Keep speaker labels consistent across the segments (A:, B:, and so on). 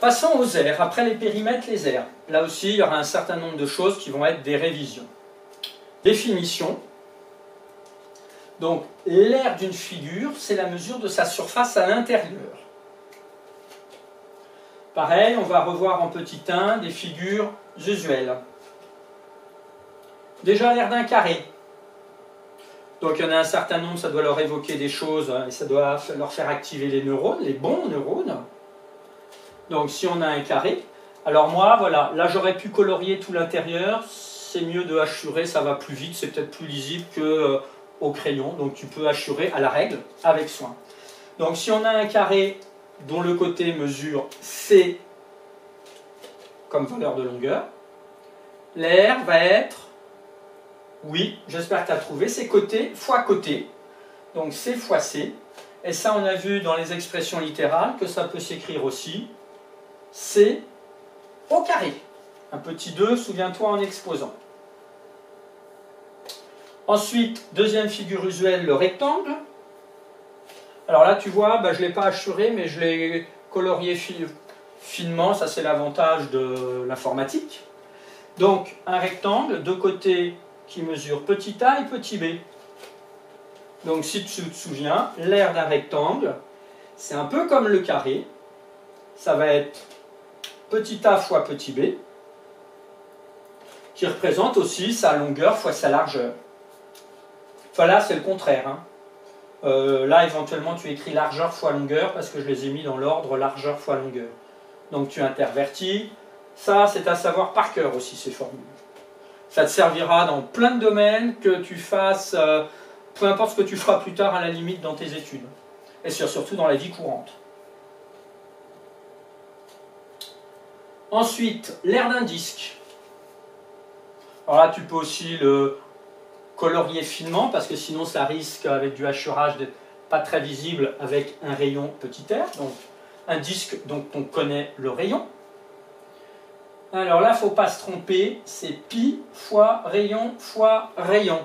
A: Passons aux aires. Après les périmètres, les aires. Là aussi, il y aura un certain nombre de choses qui vont être des révisions. Définition. Donc, l'aire d'une figure, c'est la mesure de sa surface à l'intérieur. Pareil, on va revoir en petit 1 des figures usuelles. Déjà, l'aire d'un carré. Donc, il y en a un certain nombre, ça doit leur évoquer des choses, et ça doit leur faire activer les neurones, les bons neurones. Donc, si on a un carré, alors moi, voilà, là, j'aurais pu colorier tout l'intérieur. C'est mieux de hachurer, ça va plus vite, c'est peut-être plus lisible qu'au crayon. Donc, tu peux hachurer à la règle, avec soin. Donc, si on a un carré dont le côté mesure C comme valeur de longueur, l'aire va être, oui, j'espère que tu as trouvé, c'est côté fois côté. Donc C fois C. Et ça, on a vu dans les expressions littérales que ça peut s'écrire aussi C au carré. Un petit 2, souviens-toi en exposant. Ensuite, deuxième figure usuelle, le rectangle. Alors là, tu vois, je ne l'ai pas hachuré, mais je l'ai colorié finement. Ça, c'est l'avantage de l'informatique. Donc, un rectangle, deux côtés qui mesurent petit a et petit b. Donc, si tu te souviens, l'aire d'un rectangle, c'est un peu comme le carré. Ça va être petit a fois petit b, qui représente aussi sa longueur fois sa largeur. Enfin là, c'est le contraire. Hein. Là, éventuellement, tu écris largeur fois longueur, parce que je les ai mis dans l'ordre largeur fois longueur. Donc tu intervertis. Ça, c'est à savoir par cœur aussi, ces formules. Ça te servira dans plein de domaines, que tu fasses, peu importe ce que tu feras plus tard à la limite dans tes études. Et surtout dans la vie courante. Ensuite, l'aire d'un disque. Alors là, tu peux aussi le colorier finement, parce que sinon ça risque, avec du hachurage, d'être pas très visible avec un rayon petit r. Donc un disque dont on connaît le rayon. Alors là, il ne faut pas se tromper, c'est pi fois rayon fois rayon.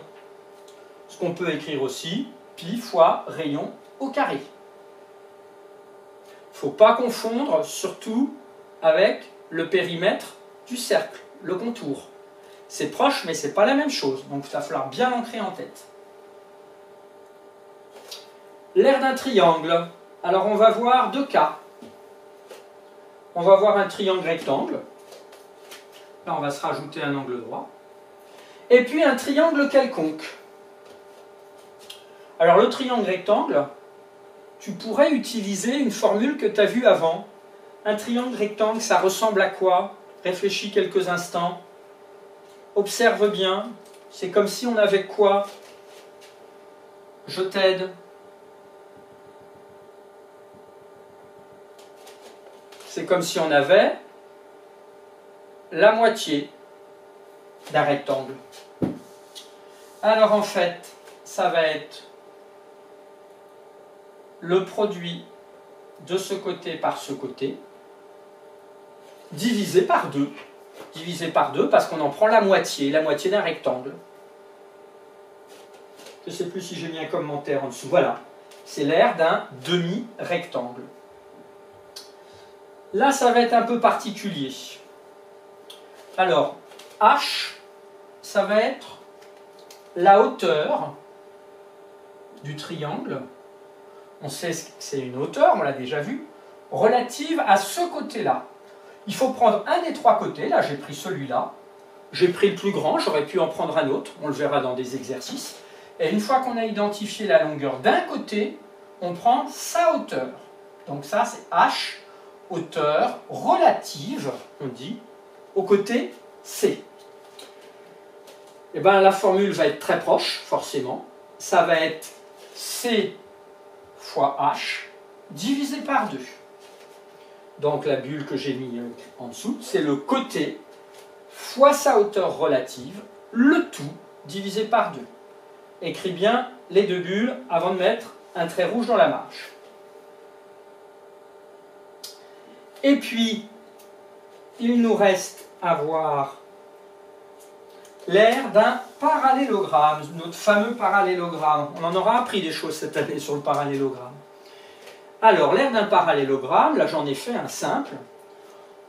A: Ce qu'on peut écrire aussi, pi fois rayon au carré. Il ne faut pas confondre, surtout avec le périmètre du cercle, le contour. C'est proche, mais ce n'est pas la même chose, donc il va falloir bien l'ancrer en tête. L'aire d'un triangle. Alors on va voir deux cas. On va voir un triangle rectangle. Là, on va se rajouter un angle droit. Et puis un triangle quelconque. Alors le triangle rectangle, tu pourrais utiliser une formule que tu as vue avant. Un triangle rectangle, ça ressemble à quoi? Réfléchis quelques instants. Observe bien. C'est comme si on avait quoi? Je t'aide. C'est comme si on avait la moitié d'un rectangle. Alors en fait, ça va être le produit de ce côté par ce côté, divisé par 2. Divisé par 2 parce qu'on en prend la moitié d'un rectangle. Je ne sais plus si j'ai mis un commentaire en dessous. Voilà, c'est l'aire d'un demi-rectangle. Là, ça va être un peu particulier. Alors, H, ça va être la hauteur du triangle. On sait que c'est une hauteur, on l'a déjà vu, relative à ce côté-là. Il faut prendre un des trois côtés. Là, j'ai pris celui-là. J'ai pris le plus grand, j'aurais pu en prendre un autre. On le verra dans des exercices. Et une fois qu'on a identifié la longueur d'un côté, on prend sa hauteur. Donc ça, c'est H, hauteur relative, on dit, au côté C. Et bien, la formule va être très proche, forcément. Ça va être C fois H divisé par 2. Donc la bulle que j'ai mis en dessous, c'est le côté fois sa hauteur relative, le tout divisé par 2. Écris bien les deux bulles avant de mettre un trait rouge dans la marge. Et puis, il nous reste à voir l'aire d'un parallélogramme, notre fameux parallélogramme. On en aura appris des choses cette année sur le parallélogramme. Alors, l'aire d'un parallélogramme, là j'en ai fait un simple.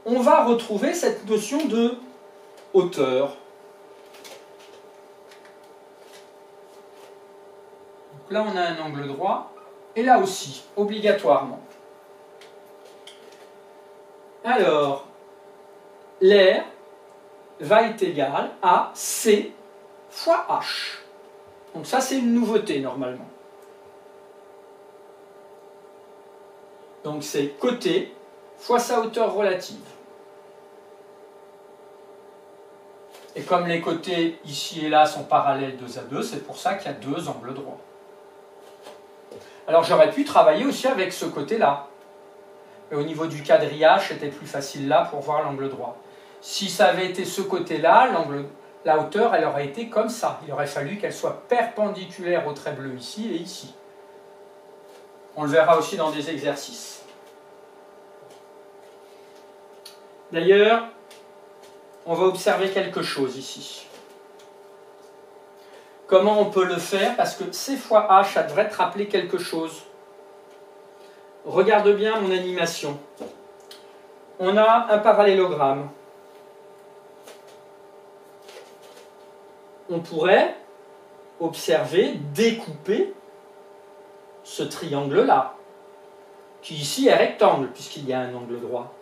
A: on va retrouver cette notion de hauteur. Donc là, on a un angle droit, et là aussi, obligatoirement. Alors, l'air va être égal à C fois H. Donc ça, c'est une nouveauté, normalement. Donc c'est côté fois sa hauteur relative. Et comme les côtés ici et là sont parallèles 2 à 2, c'est pour ça qu'il y a 2 angles droits. Alors j'aurais pu travailler aussi avec ce côté-là. Mais au niveau du quadrillage, c'était plus facile là pour voir l'angle droit. Si ça avait été ce côté-là, la hauteur, elle aurait été comme ça. Il aurait fallu qu'elle soit perpendiculaire au trait bleu ici et ici. On le verra aussi dans des exercices. D'ailleurs, on va observer quelque chose ici. Comment on peut le faire? Parce que C fois H, ça devrait te rappeler quelque chose. Regarde bien mon animation. On a un parallélogramme. On pourrait observer, découper ce triangle-là, qui ici est rectangle, puisqu'il y a un angle droit.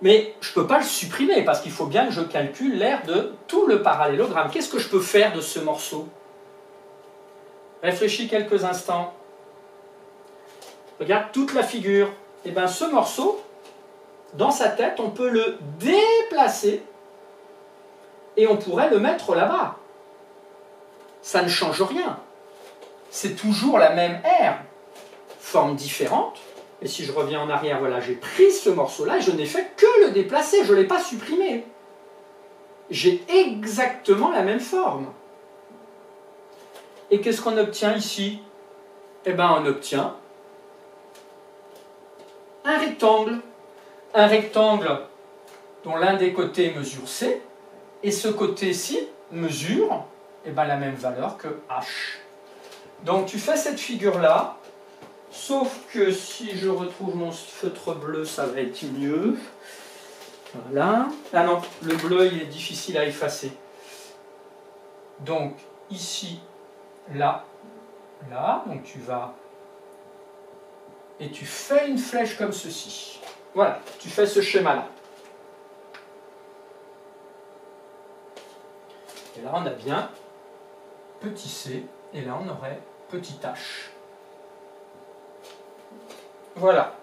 A: Mais je ne peux pas le supprimer, parce qu'il faut bien que je calcule l'aire de tout le parallélogramme. Qu'est-ce que je peux faire de ce morceau? Réfléchis quelques instants. Regarde toute la figure. Et bien ce morceau, dans sa tête, on peut le déplacer et on pourrait le mettre là-bas. Ça ne change rien. C'est toujours la même aire, forme différente. Et si je reviens en arrière, voilà, j'ai pris ce morceau-là et je n'ai fait que le déplacer, je ne l'ai pas supprimé. J'ai exactement la même forme. Et qu'est-ce qu'on obtient ici? Eh bien, on obtient un rectangle. Un rectangle dont l'un des côtés mesure C, et ce côté-ci mesure la même valeur que H. Donc tu fais cette figure-là, sauf que si je retrouve mon feutre bleu, ça va être mieux. Voilà. Ah non, le bleu, il est difficile à effacer. Donc ici, là, là, donc tu vas... et tu fais une flèche comme ceci. Voilà, tu fais ce schéma-là. Et là, on a bien petit c, et là, on aurait petit h. Voilà.